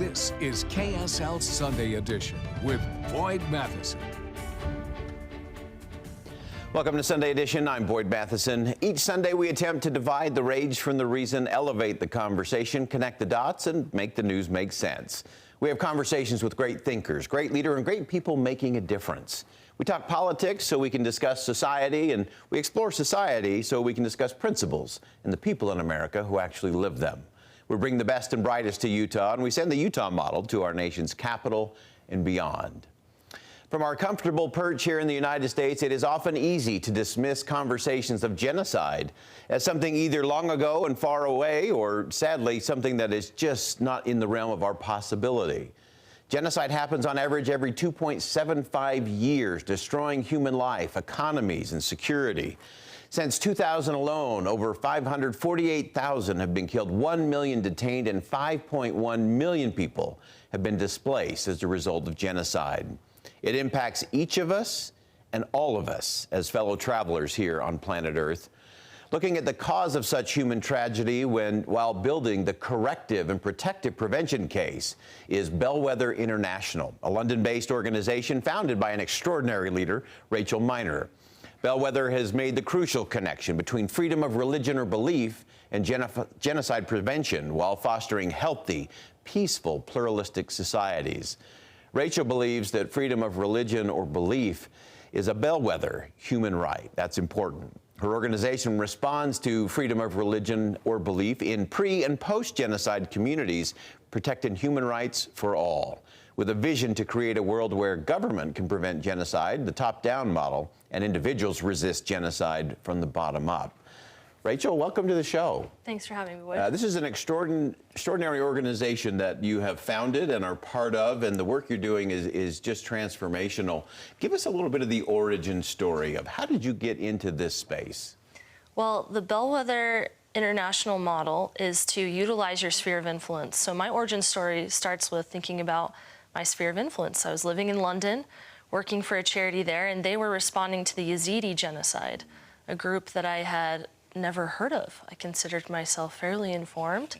This is KSL Sunday Edition with Boyd Matheson. Welcome to Sunday Edition. I'm Boyd Matheson. Each Sunday we attempt to divide the rage from the reason, elevate the conversation, connect the dots, and make the news make sense. We have conversations with great thinkers, great leaders, and great people making a difference. We talk politics so we can discuss society, and we explore society so we can discuss principles and the people in America who actually live them. We bring the best and brightest to Utah, and we send the Utah model to our nation's capital and beyond. From our comfortable perch here in the United States, it is often easy to dismiss conversations of genocide as something either long ago and far away, or sadly, something that is just not in the realm of our possibility. Genocide happens on average every 2.75 years, destroying human life, economies, and security. Since 2000 alone, over 548,000 have been killed, 1 million detained, and 5.1 million people have been displaced as a result of genocide. It impacts each of us and all of us as fellow travelers here on planet Earth. Looking at the cause of such human tragedy while building the corrective and protective prevention case is Bellwether International, a London-based organization founded by an extraordinary leader, Rachel Miner. Bellwether has made the crucial connection between freedom of religion or belief and genocide prevention while fostering healthy, peaceful, pluralistic societies. Rachel believes that freedom of religion or belief is a bellwether human right. That's important. Her organization responds to freedom of religion or belief in pre- and post-genocide communities, protecting human rights for all, with a vision to create a world where government can prevent genocide, the top-down model, and individuals resist genocide from the bottom up. Rachel, welcome to the show. Thanks for having me, Boyd. This is an extraordinary organization that you have founded and are part of, and the work you're doing is just transformational. Give us a little bit of the origin story of how did you get into this space? Well, the Bellwether International model is to utilize your sphere of influence. So my origin story starts with thinking about my sphere of influence. I was living in London, working for a charity there, and they were responding to the Yazidi genocide, a group that I had never heard of. I considered myself fairly informed,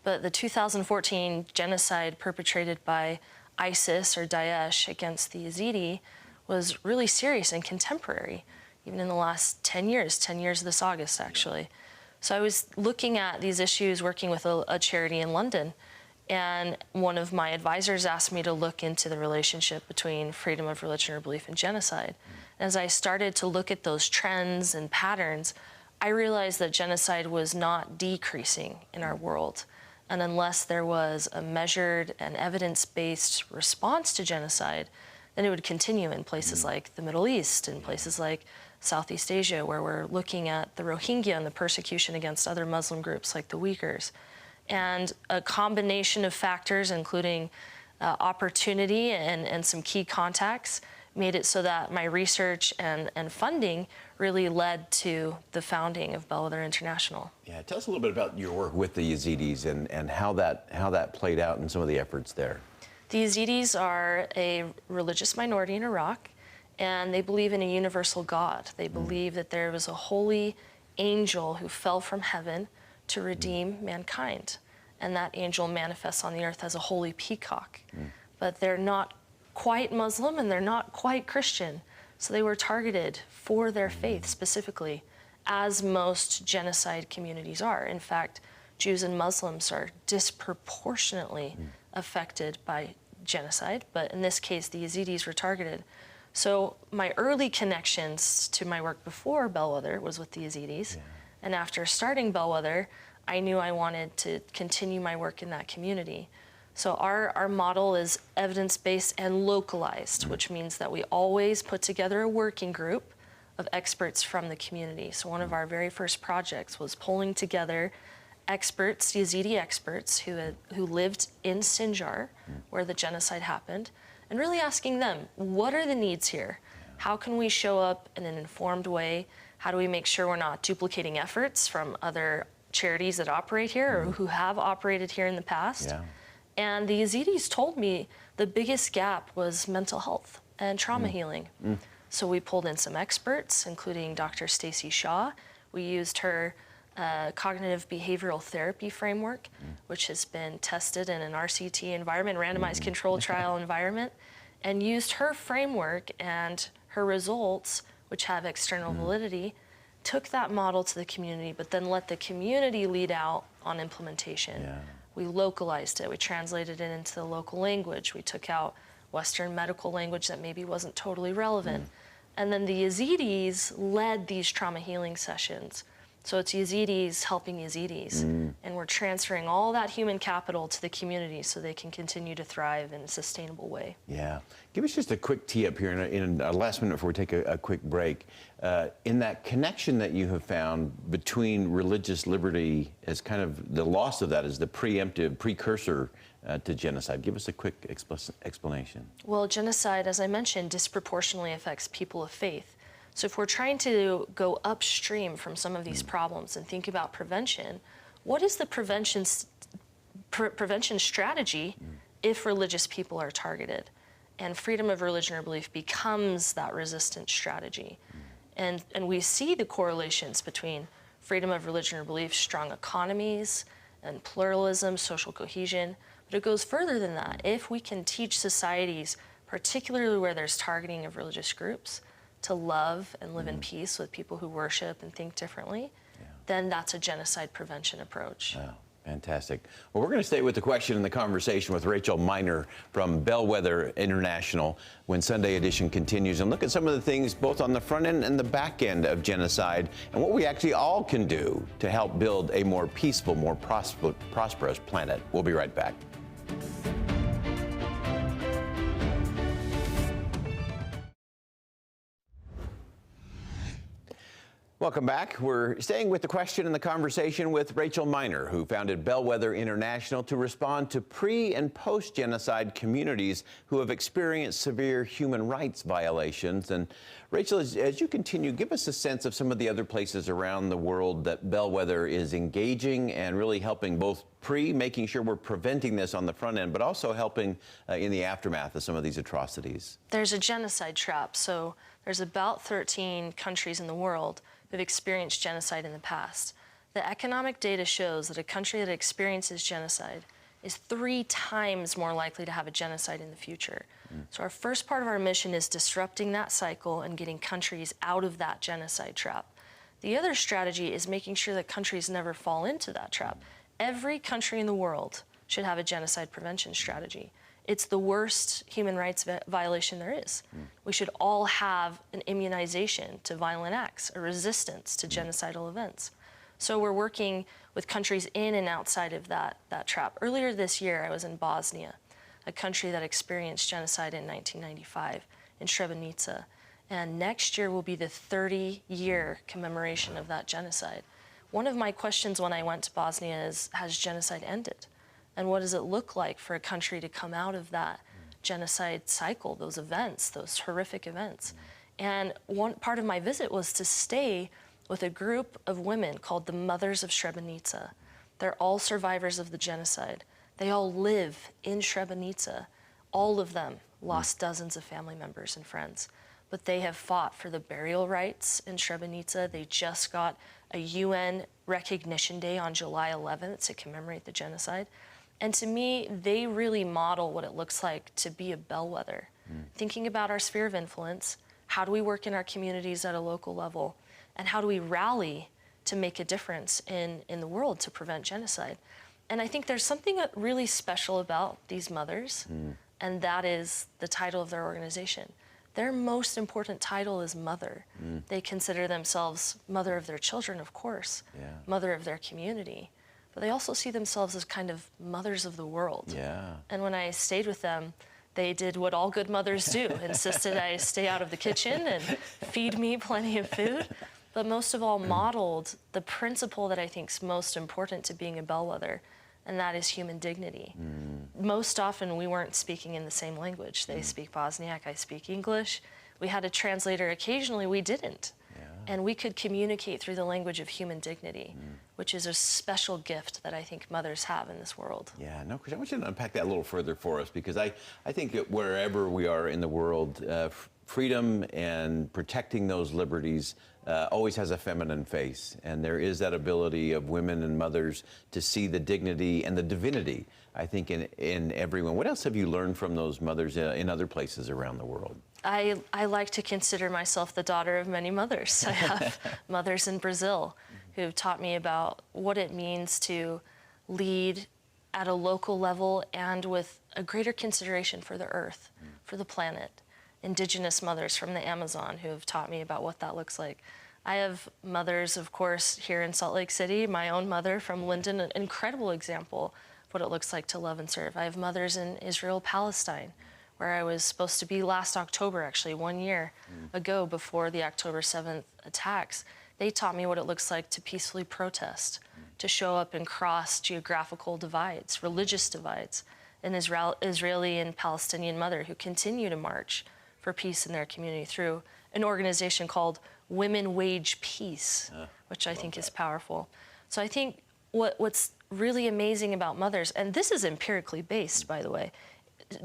but the 2014 genocide perpetrated by ISIS or Daesh against the Yazidi was really serious and contemporary, even in the last 10 years this August, actually. So I was looking at these issues, working with a charity in London, and one of my advisors asked me to look into the relationship between freedom of religion or belief and genocide. As I started to look at those trends and patterns, I realized that genocide was not decreasing in our world. And unless there was a measured and evidence-based response to genocide, then it would continue in places like the Middle East, in places like Southeast Asia, where we're looking at the Rohingya and the persecution against other Muslim groups like the Uyghurs. And a combination of factors, including opportunity and some key contacts, made it so that my research and funding really led to the founding of Bellwether International. Yeah, tell us a little bit about your work with the Yazidis and how that played out in some of the efforts there. The Yazidis are a religious minority in Iraq, and they believe in a universal God. They believe that there was a holy angel who fell from heaven to redeem mankind, and that angel manifests on the earth as a holy peacock. But they're not quite Muslim and they're not quite Christian. So they were targeted for their faith specifically, as most genocide communities are. In fact, Jews and Muslims are disproportionately affected by genocide, but in this case, the Yazidis were targeted. So my early connections to my work before Bellwether was with the Yazidis. And after starting Bellwether, I knew I wanted to continue my work in that community. So our model is evidence-based and localized, which means that we always put together a working group of experts from the community. So one of our very first projects was pulling together experts, Yazidi experts who lived in Sinjar, where the genocide happened, and really asking them, what are the needs here? How can we show up in an informed way? How do we make sure we're not duplicating efforts from other charities that operate here or who have operated here in the past? And the Yazidis told me the biggest gap was mental health and trauma healing. So we pulled in some experts, including Dr. Stacy Shaw. We used her cognitive behavioral therapy framework, which has been tested in an RCT environment, randomized controlled trial environment, and used her framework and her results, which have external validity, took that model to the community, but then let the community lead out on implementation. Yeah. We localized it, we translated it into the local language, we took out Western medical language that maybe wasn't totally relevant. And then the Yazidis led these trauma healing sessions. So it's Yazidis helping Yazidis. And we're transferring all that human capital to the community so they can continue to thrive in a sustainable way. Yeah. Give us just a quick tee up here in our last minute before we take a quick break. In that connection that you have found between religious liberty as kind of the loss of that as the preemptive precursor to genocide. Give us a quick explanation. Well, genocide, as I mentioned, disproportionately affects people of faith. So if we're trying to go upstream from some of these problems and think about prevention, what is the prevention strategy if religious people are targeted? And freedom of religion or belief becomes that resistance strategy. And we see the correlations between freedom of religion or belief, strong economies, and pluralism, social cohesion. But it goes further than that. If we can teach societies, particularly where there's targeting of religious groups, to love and live in peace with people who worship and think differently, then that's a genocide prevention approach. Wow, fantastic. Well, we're going to stay with the question and the conversation with Rachel Miner from Bellwether International when Sunday Edition continues, and look at some of the things both on the front end and the back end of genocide and what we actually all can do to help build a more peaceful, more prosperous planet. We'll be right back. Welcome back. We're staying with the question and the conversation with Rachel Miner, who founded Bellwether International to respond to pre- and post-genocide communities who have experienced severe human rights violations. And Rachel, as you continue, give us a sense of some of the other places around the world that Bellwether is engaging and really helping both making sure we're preventing this on the front end, but also helping in the aftermath of some of these atrocities. There's a genocide trap. So there's about 13 countries in the world that have experienced genocide in the past. The economic data shows that a country that experiences genocide is 3 times more likely to have a genocide in the future. So our first part of our mission is disrupting that cycle and getting countries out of that genocide trap. The other strategy is making sure that countries never fall into that trap. Every country in the world should have a genocide prevention strategy. It's the worst human rights violation there is. We should all have an immunization to violent acts, a resistance to genocidal events. So we're working with countries in and outside of that trap. Earlier this year, I was in Bosnia, a country that experienced genocide in 1995 in Srebrenica. And next year will be the 30-year commemoration of that genocide. One of my questions when I went to Bosnia is, has genocide ended? And what does it look like for a country to come out of that genocide cycle, those events, those horrific events? And one part of my visit was to stay with a group of women called the Mothers of Srebrenica. They're all survivors of the genocide. They all live in Srebrenica. All of them lost dozens of family members and friends. But they have fought for the burial rights in Srebrenica. They just got a UN recognition day on July 11th to commemorate the genocide. And to me, they really model what it looks like to be a bellwether. Thinking about our sphere of influence, how do we work in our communities at a local level, and how do we rally to make a difference in the world to prevent genocide? And I think there's something really special about these mothers, and that is the title of their organization. Their most important title is mother. They consider themselves mother of their children, of course, mother of their community, but they also see themselves as kind of mothers of the world. And when I stayed with them, they did what all good mothers do, insisted I stay out of the kitchen and feed me plenty of food, but most of all modeled the principle that I think is most important to being a bellwether, and that is human dignity. Most often we weren't speaking in the same language. They speak Bosniak, I speak English. We had a translator occasionally, we didn't. And we could communicate through the language of human dignity, which is a special gift that I think mothers have in this world. Yeah, no, Chris, I want you to unpack that a little further for us, because I think that wherever we are in the world, freedom and protecting those liberties always has a feminine face, and there is that ability of women and mothers to see the dignity and the divinity, I think, in everyone. What else have you learned from those mothers in other places around the world? I like to consider myself the daughter of many mothers. I have mothers in Brazil who've taught me about what it means to lead at a local level and with a greater consideration for the earth, for the planet. Indigenous mothers from the Amazon who have taught me about what that looks like. I have mothers, of course, here in Salt Lake City, my own mother from Linden, an incredible example of what it looks like to love and serve. I have mothers in Israel, Palestine, where I was supposed to be last October, actually, 1 year ago before the October 7th attacks. They taught me what it looks like to peacefully protest, to show up and cross geographical divides, religious divides. An Israeli and Palestinian mother who continue to march for peace in their community through an organization called Women Wage Peace, which I think is powerful. So I think what's really amazing about mothers, and this is empirically based, by the way,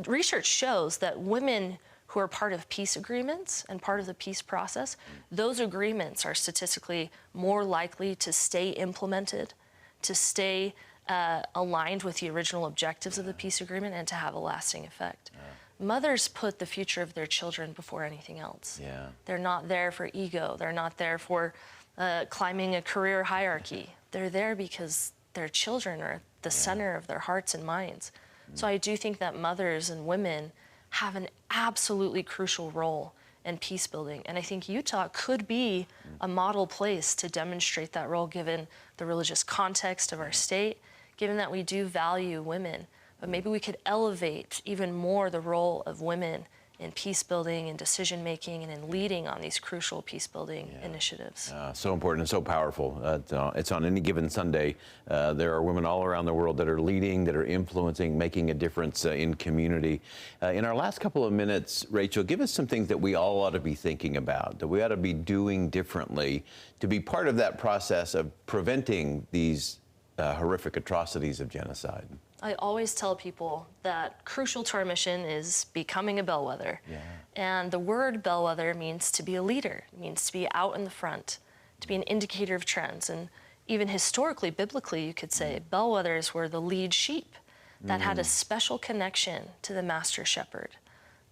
research shows that women who are part of peace agreements and part of the peace process, those agreements are statistically more likely to stay implemented, to stay aligned with the original objectives of the peace agreement, and to have a lasting effect. Mothers put the future of their children before anything else. Yeah. They're not there for ego. They're not there for climbing a career hierarchy. They're there because their children are at the center of their hearts and minds. So I do think that mothers and women have an absolutely crucial role in peace building. And I think Utah could be a model place to demonstrate that role given the religious context of our state, given that we do value women. But maybe we could elevate even more the role of women in peace building and decision making and in leading on these crucial peace building initiatives. So important and so powerful. It's on any given Sunday. There are women all around the world that are leading, that are influencing, making a difference in community. In our last couple of minutes, Rachel, give us some things that we all ought to be thinking about, that we ought to be doing differently to be part of that process of preventing these horrific atrocities of genocide. I always tell people that crucial to our mission is becoming a bellwether. And the word bellwether means to be a leader. It means to be out in the front, to be an indicator of trends. And even historically, biblically, you could say bellwethers were the lead sheep that had a special connection to the master shepherd.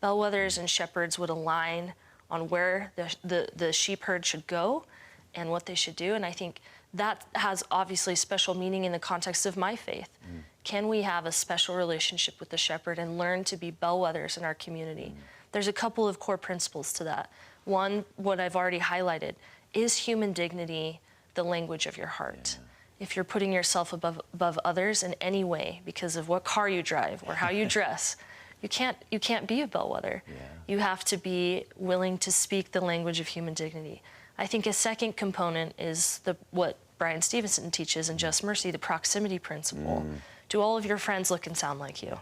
Bellwethers and shepherds would align on where the sheep herd should go and what they should do. And I think that has obviously special meaning in the context of my faith. Can we have a special relationship with the shepherd and learn to be bellwethers in our community? There's a couple of core principles to that. One, what I've already highlighted, is human dignity the language of your heart? If you're putting yourself above others in any way because of what car you drive or how you dress, you can't be a bellwether. You have to be willing to speak the language of human dignity. I think a second component is what Brian Stevenson teaches in Just Mercy, the proximity principle. Do all of your friends look and sound like you?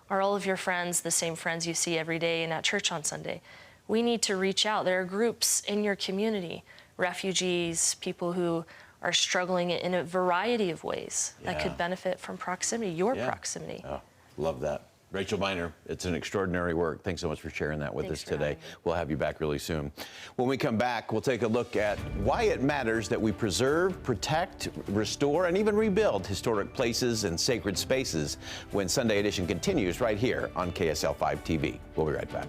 Are all of your friends the same friends you see every day and at church on Sunday? We need to reach out. There are groups in your community, refugees, people who are struggling in a variety of ways that could benefit from proximity, your proximity. Oh, love that. Rachel Miner, it's an extraordinary work. Thanks so much for sharing that with us today. We'll have you back really soon. When we come back, we'll take a look at why it matters that we preserve, protect, restore, and even rebuild historic places and sacred spaces when Sunday Edition continues right here on KSL 5 TV. We'll be right back.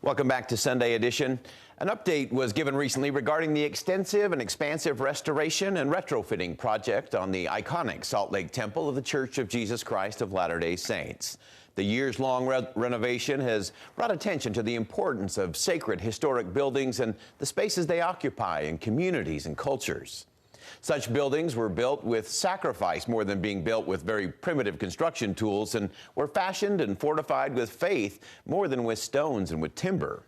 Welcome back to Sunday Edition. An update was given recently regarding the extensive and expansive restoration and retrofitting project on the iconic Salt Lake Temple of the Church of Jesus Christ of Latter-day Saints. The years-long renovation has brought attention to the importance of sacred historic buildings and the spaces they occupy in communities and cultures. Such buildings were built with sacrifice more than being built with very primitive construction tools, and were fashioned and fortified with faith more than with stones and with timber.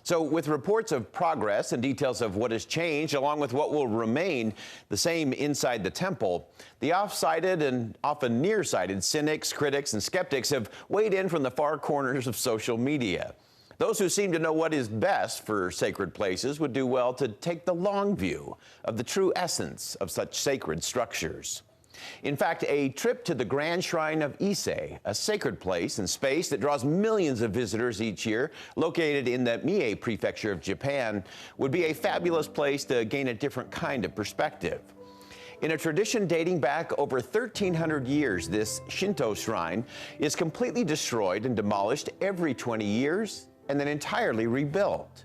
So with reports of progress and details of what has changed, along with what will remain the same inside the temple, the off-sighted and often near-sighted cynics, critics, and skeptics have weighed in from the far corners of social media. Those who seem to know what is best for sacred places would do well to take the long view of the true essence of such sacred structures. In fact, a trip to the Grand Shrine of Ise, a sacred place and space that draws millions of visitors each year, located in the Mie Prefecture of Japan, would be a fabulous place to gain a different kind of perspective. In a tradition dating back over 1,300 years, this Shinto shrine is completely destroyed and demolished every 20 years and then entirely rebuilt.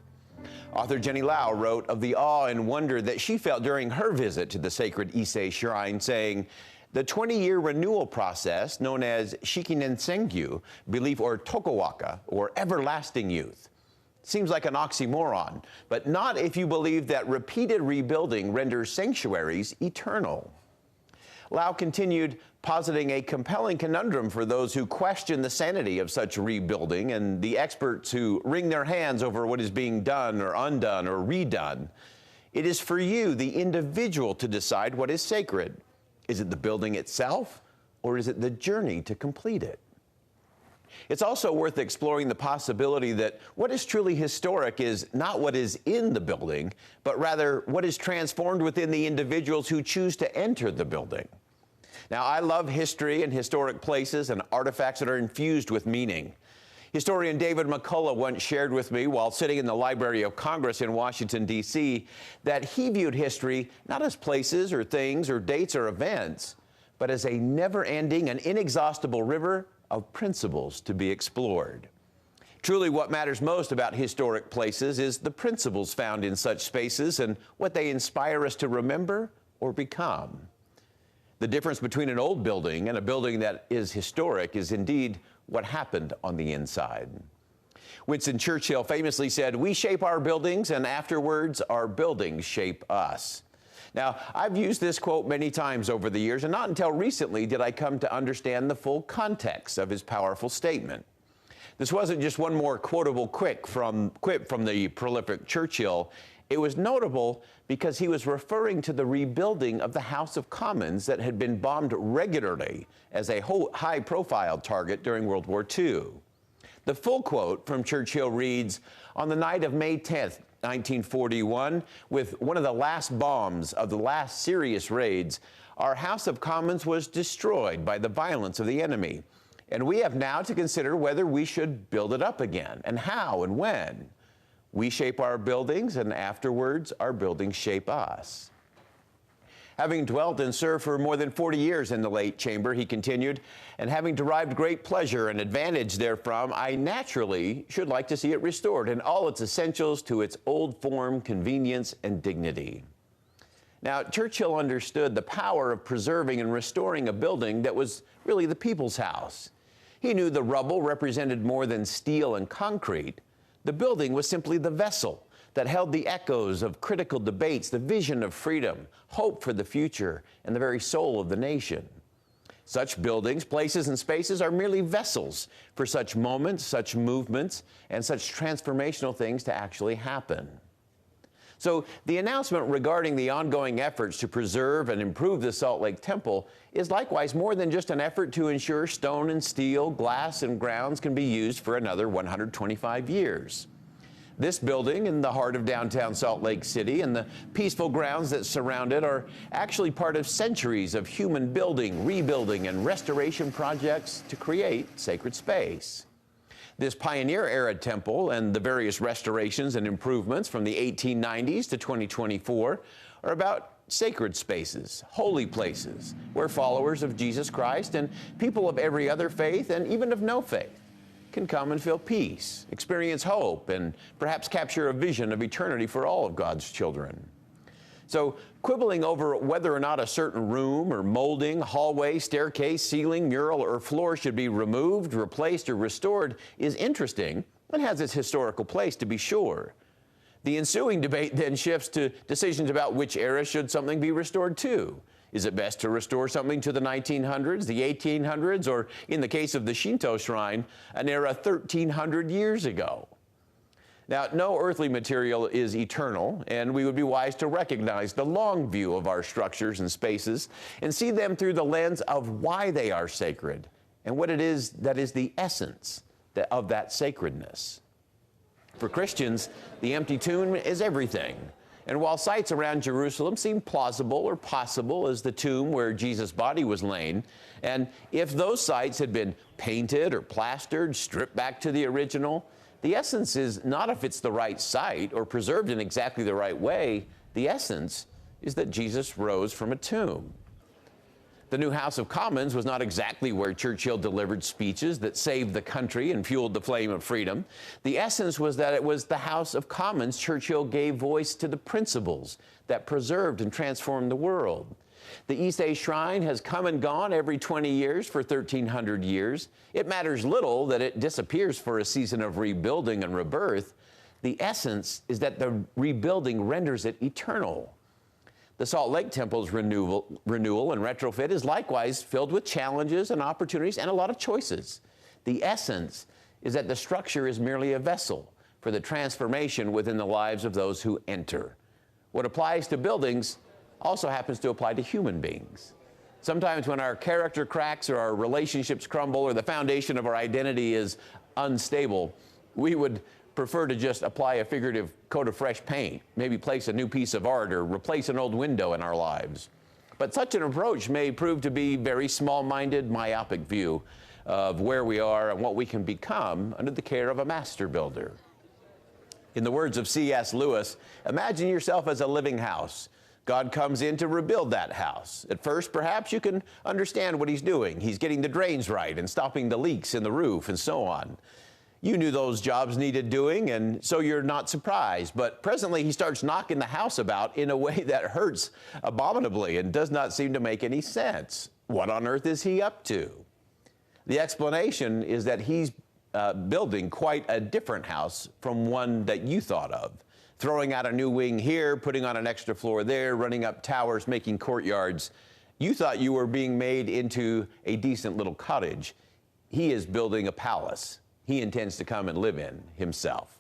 Author Jenny Lau wrote of the awe and wonder that she felt during her visit to the sacred Ise shrine, saying, "The 20-year renewal process, known as Shikinen Sengyu, belief or Tokowaka, or everlasting youth, seems like an oxymoron, but not if you believe that repeated rebuilding renders sanctuaries eternal." Lau continued, positing a compelling conundrum for those who question the sanity of such rebuilding and the experts who wring their hands over what is being done or undone or redone. It is for you, the individual, to decide what is sacred. Is it the building itself, or is it the journey to complete it? It's also worth exploring the possibility that what is truly historic is not what is in the building, but rather what is transformed within the individuals who choose to enter the building. Now, I love history and historic places and artifacts that are infused with meaning. Historian David McCullough once shared with me while sitting in the Library of Congress in Washington, D.C., that he viewed history not as places or things or dates or events, but as a never-ending and inexhaustible river of principles to be explored. Truly, what matters most about historic places is the principles found in such spaces and what they inspire us to remember or become. The difference between an old building and a building that is historic is indeed what happened on the inside. Winston Churchill famously said, "We shape our buildings, and afterwards our buildings shape us." Now, I've used this quote many times over the years, and not until recently did I come to understand the full context of his powerful statement. This wasn't just one more quotable quip from the prolific Churchill. It was notable because he was referring to the rebuilding of the House of Commons that had been bombed regularly as a high-profile target during World War II. The full quote from Churchill reads, "On the night of May 10th, 1941, with one of the last bombs of the last serious raids, our House of Commons was destroyed by the violence of the enemy, and we have now to consider whether we should build it up again, and how and when. We shape our buildings, and afterwards our buildings shape us." Having dwelt and served for more than 40 years in the late chamber, he continued, "and having derived great pleasure and advantage therefrom, I naturally should like to see it restored in all its essentials to its old form, convenience, and dignity." Now, Churchill understood the power of preserving and restoring a building that was really the people's house. He knew the rubble represented more than steel and concrete. The building was simply the vessel that held the echoes of critical debates, the vision of freedom, hope for the future, and the very soul of the nation. Such buildings, places, and spaces are merely vessels for such moments, such movements, and such transformational things to actually happen. So the announcement regarding the ongoing efforts to preserve and improve the Salt Lake Temple is likewise more than just an effort to ensure stone and steel, glass and grounds can be used for another 125 years. This building in the heart of downtown Salt Lake City and the peaceful grounds that surround it are actually part of centuries of human building, rebuilding, and restoration projects to create sacred space. This pioneer-era temple and the various restorations and improvements from the 1890s to 2024 are about sacred spaces, holy places, where followers of Jesus Christ and people of every other faith and even of no faith can come and feel peace, experience hope, and perhaps capture a vision of eternity for all of God's children. So quibbling over whether or not a certain room or molding, hallway, staircase, ceiling, mural, or floor should be removed, replaced, or restored is interesting and has its historical place, to be sure. The ensuing debate then shifts to decisions about which era should something be restored to. Is it best to restore something to the 1900s, the 1800s, or in the case of the Shinto shrine, an era 1,300 years ago? Now, no earthly material is eternal, and we would be wise to recognize the long view of our structures and spaces and see them through the lens of why they are sacred and what it is that is the essence of that sacredness. For Christians, the empty tomb is everything. And while sites around Jerusalem seem plausible or possible as the tomb where Jesus' body was laid, and if those sites had been painted or plastered, stripped back to the original, the essence is not if it's the right site or preserved in exactly the right way. The essence is that Jesus rose from a tomb. The new House of Commons was not exactly where Churchill delivered speeches that saved the country and fueled the flame of freedom. The essence was that it was the House of Commons Churchill gave voice to the principles that preserved and transformed the world. The East Bay Shrine has come and gone every 20 years for 1,300 years. It matters little that it disappears for a season of rebuilding and rebirth. The essence is that the rebuilding renders it eternal. The Salt Lake Temple's renewal and retrofit is likewise filled with challenges and opportunities and a lot of choices. The essence is that the structure is merely a vessel for the transformation within the lives of those who enter. What applies to buildings also happens to apply to human beings. Sometimes when our character cracks or our relationships crumble or the foundation of our identity is unstable, we would prefer to just apply a figurative coat of fresh paint, maybe place a new piece of art or replace an old window in our lives. But such an approach may prove to be very small-minded, myopic view of where we are and what we can become under the care of a master builder. In the words of C.S. Lewis, imagine yourself as a living house. God comes in to rebuild that house. At first, perhaps you can understand what he's doing. He's getting the drains right and stopping the leaks in the roof and so on. You knew those jobs needed doing, and so you're not surprised. But presently, he starts knocking the house about in a way that hurts abominably and does not seem to make any sense. What on earth is he up to? The explanation is that he's building quite a different house from one that you thought of. Throwing out a new wing here, putting on an extra floor there, running up towers, making courtyards. You thought you were being made into a decent little cottage. He is building a palace he intends to come and live in himself.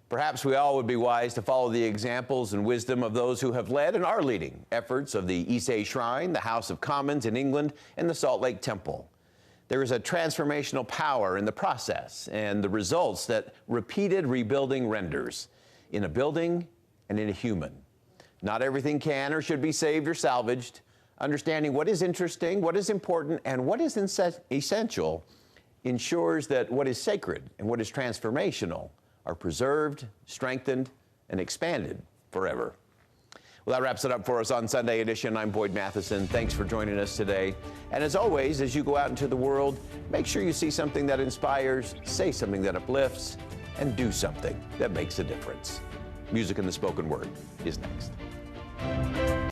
Perhaps we all would be wise to follow the examples and wisdom of those who have led and are leading efforts of the East Bay Shrine, the House of Commons in England, and the Salt Lake Temple. There is a transformational power in the process and the results that repeated rebuilding renders in a building and in a human. Not everything can or should be saved or salvaged. Understanding what is interesting, what is important, and what is essential ensures that what is sacred and what is transformational are preserved, strengthened, and expanded forever. Well, that wraps it up for us on Sunday Edition. I'm Boyd Matheson. Thanks for joining us today. And as always, as you go out into the world, make sure you see something that inspires, say something that uplifts, and do something that makes a difference. Music and the Spoken Word is next.